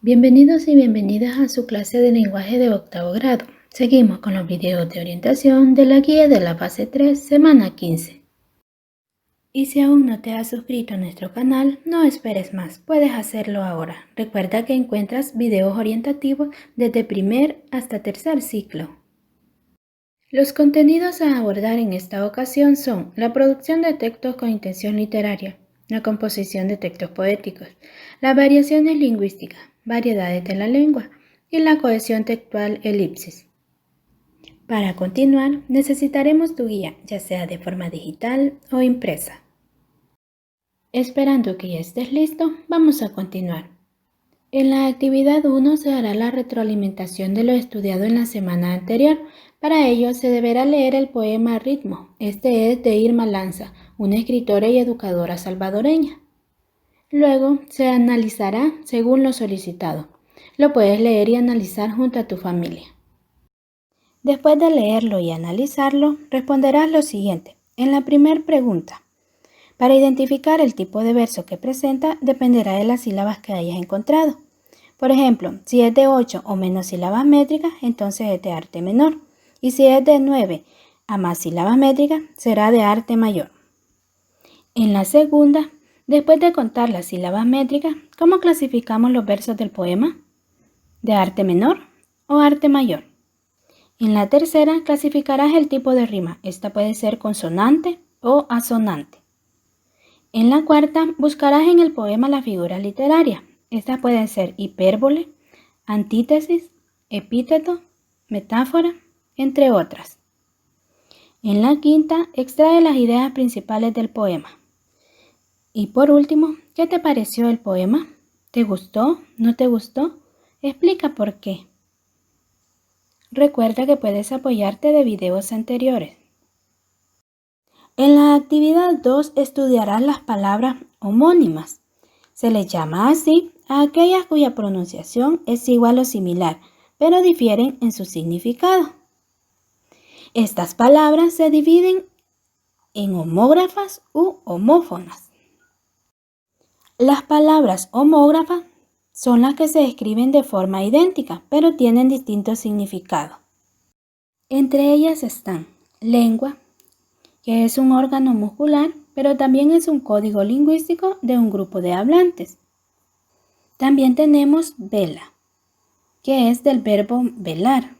Bienvenidos y bienvenidas a su clase de lenguaje de octavo grado. Seguimos con los videos de orientación de la guía de la fase 3, semana 15. Y si aún no te has suscrito a nuestro canal, no esperes más, puedes hacerlo ahora. Recuerda que encuentras videos orientativos desde primer hasta tercer ciclo. Los contenidos a abordar en esta ocasión son la producción de textos con intención literaria, la composición de textos poéticos, las variaciones lingüísticas, variedades de la lengua y la cohesión textual elipsis. Para continuar, necesitaremos tu guía, ya sea de forma digital o impresa. Esperando que ya estés listo, vamos a continuar. En la actividad 1 se hará la retroalimentación de lo estudiado en la semana anterior. Para ello se deberá leer el poema Ritmo. Este es de Irma Lanza, una escritora y educadora salvadoreña. Luego se analizará según lo solicitado. Lo puedes leer y analizar junto a tu familia. Después de leerlo y analizarlo, responderás lo siguiente. En la primera pregunta, para identificar el tipo de verso que presenta, dependerá de las sílabas que hayas encontrado. Por ejemplo, si es de 8 o menos sílabas métricas, entonces es de arte menor. Y si es de 9 a más sílabas métricas, será de arte mayor. En la segunda, después de contar las sílabas métricas, ¿cómo clasificamos los versos del poema? ¿De arte menor o arte mayor? En la tercera, clasificarás el tipo de rima. Esta puede ser consonante o asonante. En la cuarta, buscarás en el poema las figuras literarias. Estas pueden ser hipérbole, antítesis, epíteto, metáfora, entre otras. En la quinta, extrae las ideas principales del poema. Y por último, ¿qué te pareció el poema? ¿Te gustó? ¿No te gustó? Explica por qué. Recuerda que puedes apoyarte de videos anteriores. En la actividad 2 estudiarás las palabras homónimas. Se les llama así a aquellas cuya pronunciación es igual o similar, pero difieren en su significado. Estas palabras se dividen en homógrafas u homófonas. Las palabras homógrafas son las que se escriben de forma idéntica, pero tienen distintos significados. Entre ellas están lengua, que es un órgano muscular, pero también es un código lingüístico de un grupo de hablantes. También tenemos vela, que es del verbo velar,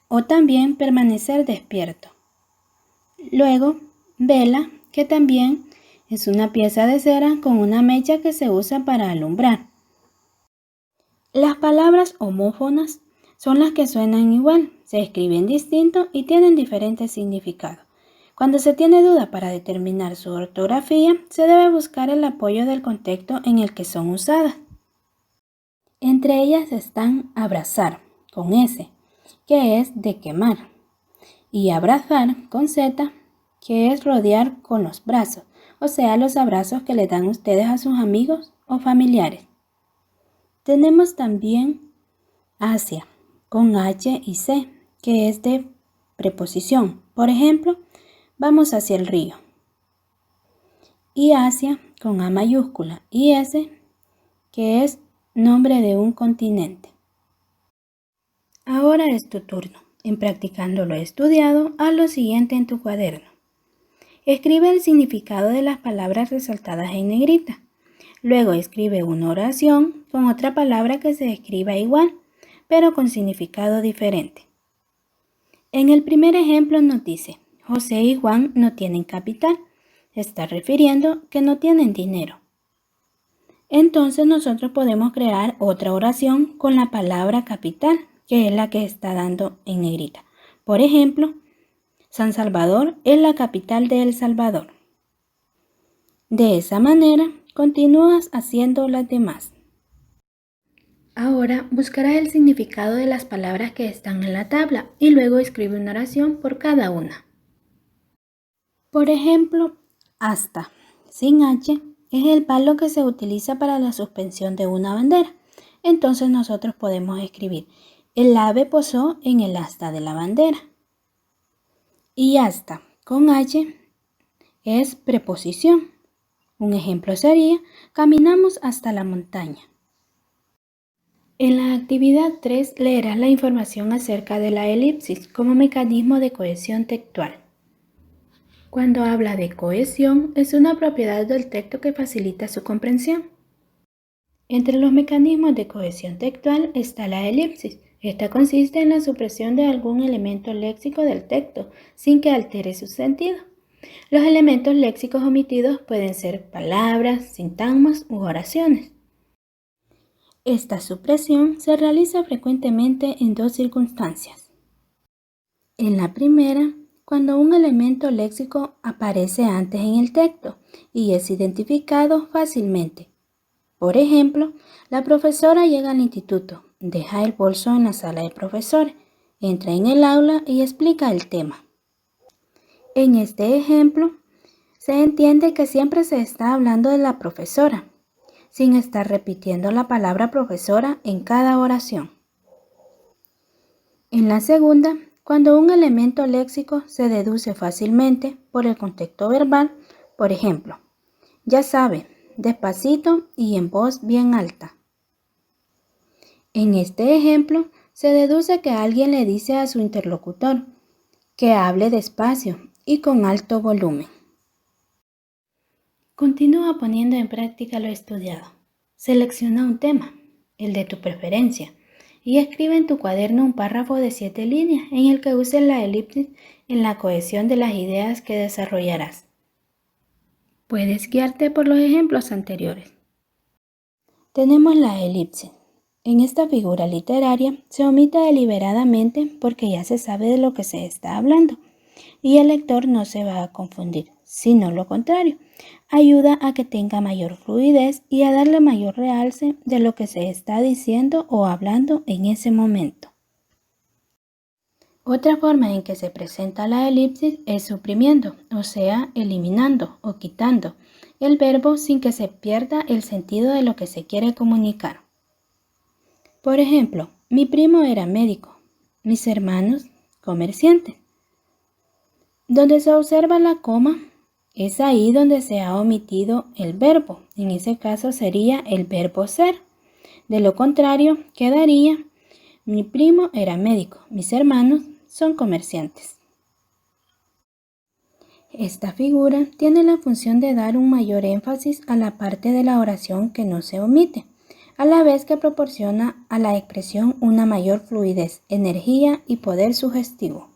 o también permanecer despierto. Luego, vela, que también es una pieza de cera con una mecha que se usa para alumbrar. Las palabras homófonas son las que suenan igual, se escriben distinto y tienen diferentes significados. Cuando se tiene duda para determinar su ortografía, se debe buscar el apoyo del contexto en el que son usadas. Entre ellas están abrazar, con S, que es de quemar, y abrazar, con Z, que es rodear con los brazos, o sea, los abrazos que le dan ustedes a sus amigos o familiares. Tenemos también hacia, con H y C, que es de preposición. Por ejemplo, vamos hacia el río. Y hacia, con A mayúscula, y S, que es nombre de un continente. Ahora es tu turno. En practicando lo estudiado, haz lo siguiente en tu cuaderno. Escribe el significado de las palabras resaltadas en negrita. Luego escribe una oración con otra palabra que se escriba igual, pero con significado diferente. En el primer ejemplo nos dice, José y Juan no tienen capital. Está refiriendo que no tienen dinero. Entonces nosotros podemos crear otra oración con la palabra capital, que es la que está dando en negrita. Por ejemplo, San Salvador es la capital de El Salvador. De esa manera, continúas haciendo las demás. Ahora buscarás el significado de las palabras que están en la tabla y luego escribe una oración por cada una. Por ejemplo, hasta, sin H, es el palo que se utiliza para la suspensión de una bandera. Entonces nosotros podemos escribir, el ave posó en el asta de la bandera. Y hasta, con H, es preposición. Un ejemplo sería, caminamos hasta la montaña. En la actividad 3 leerás la información acerca de la elipsis como mecanismo de cohesión textual. Cuando habla de cohesión, es una propiedad del texto que facilita su comprensión. Entre los mecanismos de cohesión textual está la elipsis. Esta consiste en la supresión de algún elemento léxico del texto sin que altere su sentido. Los elementos léxicos omitidos pueden ser palabras, sintagmas u oraciones. Esta supresión se realiza frecuentemente en dos circunstancias. En la primera, cuando un elemento léxico aparece antes en el texto y es identificado fácilmente. Por ejemplo, la profesora llega al instituto, deja el bolso en la sala de profesores, entra en el aula y explica el tema. En este ejemplo, se entiende que siempre se está hablando de la profesora, sin estar repitiendo la palabra profesora en cada oración. En la segunda, cuando un elemento léxico se deduce fácilmente por el contexto verbal, por ejemplo, ya sabe, despacito y en voz bien alta. En este ejemplo, se deduce que alguien le dice a su interlocutor que hable despacio y con alto volumen. Continúa poniendo en práctica lo estudiado. Selecciona un tema, el de tu preferencia, y escribe en tu cuaderno un párrafo de 7 líneas en el que uses la elipsis en la cohesión de las ideas que desarrollarás. Puedes guiarte por los ejemplos anteriores. Tenemos la elipsis. En esta figura literaria se omite deliberadamente porque ya se sabe de lo que se está hablando y el lector no se va a confundir, sino lo contrario. Ayuda a que tenga mayor fluidez y a darle mayor realce de lo que se está diciendo o hablando en ese momento. Otra forma en que se presenta la elipsis es suprimiendo, o sea, eliminando o quitando el verbo sin que se pierda el sentido de lo que se quiere comunicar. Por ejemplo, mi primo era médico, mis hermanos comerciantes. Donde se observa la coma, es ahí donde se ha omitido el verbo. En ese caso sería el verbo ser. De lo contrario, quedaría: mi primo era médico, mis hermanos son comerciantes. Esta figura tiene la función de dar un mayor énfasis a la parte de la oración que no se omite, a la vez que proporciona a la expresión una mayor fluidez, energía y poder sugestivo.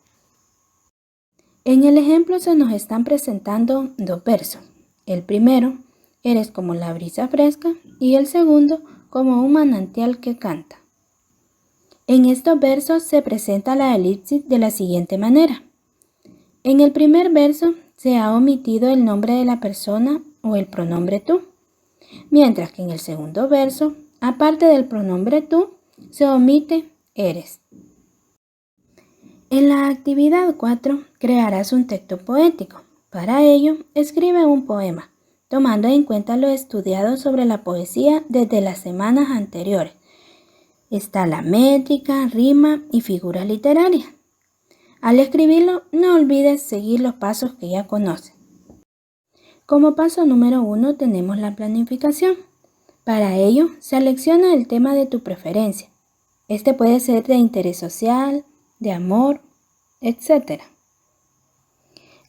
En el ejemplo se nos están presentando dos versos. El primero, eres como la brisa fresca, y el segundo, como un manantial que canta. En estos versos se presenta la elipsis de la siguiente manera. En el primer verso se ha omitido el nombre de la persona o el pronombre tú, mientras que en el segundo verso, aparte del pronombre tú, se omite eres. En la actividad 4 crearás un texto poético. Para ello, escribe un poema, tomando en cuenta lo estudiado sobre la poesía desde las semanas anteriores. Está la métrica, rima y figuras literarias. Al escribirlo, no olvides seguir los pasos que ya conoces. Como paso número 1 tenemos la planificación. Para ello, selecciona el tema de tu preferencia. Este puede ser de interés social, de amor, etc.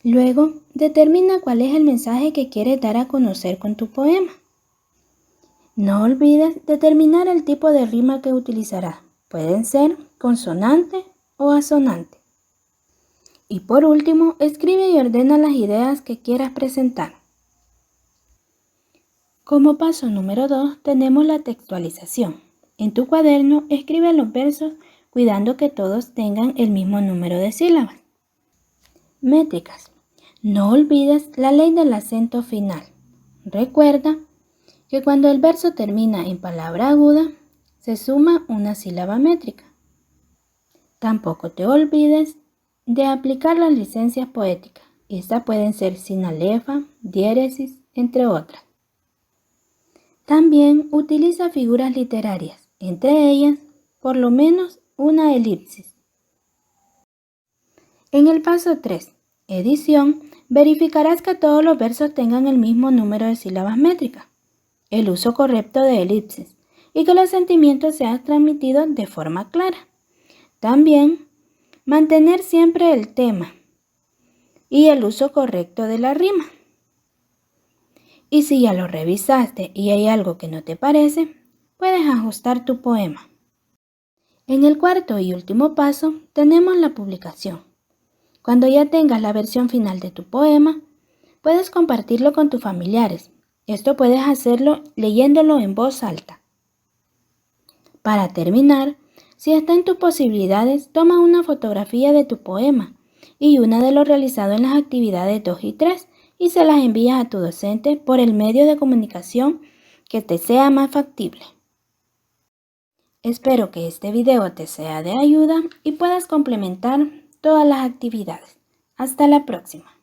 Luego, determina cuál es el mensaje que quieres dar a conocer con tu poema. No olvides determinar el tipo de rima que utilizarás. Pueden ser consonante o asonante. Y por último, escribe y ordena las ideas que quieras presentar. Como paso número 2 tenemos la textualización. En tu cuaderno escribe los versos cuidando que todos tengan el mismo número de sílabas. Métricas. No olvides la ley del acento final. Recuerda que cuando el verso termina en palabra aguda, se suma una sílaba métrica. Tampoco te olvides de aplicar las licencias poéticas. Estas pueden ser sinalefa, diéresis, entre otras. También utiliza figuras literarias, entre ellas, por lo menos, una elipsis. En el paso 3, edición, verificarás que todos los versos tengan el mismo número de sílabas métricas. El uso correcto de elipsis y que los sentimientos sean transmitidos de forma clara. También, mantener siempre el tema y el uso correcto de la rima. Y si ya lo revisaste y hay algo que no te parece, puedes ajustar tu poema. En el cuarto y último paso tenemos la publicación. Cuando ya tengas la versión final de tu poema, puedes compartirlo con tus familiares. Esto puedes hacerlo leyéndolo en voz alta. Para terminar, si está en tus posibilidades, toma una fotografía de tu poema y una de lo realizado en las actividades 2 y 3 y se las envías a tu docente por el medio de comunicación que te sea más factible. Espero que este video te sea de ayuda y puedas complementar todas las actividades. Hasta la próxima.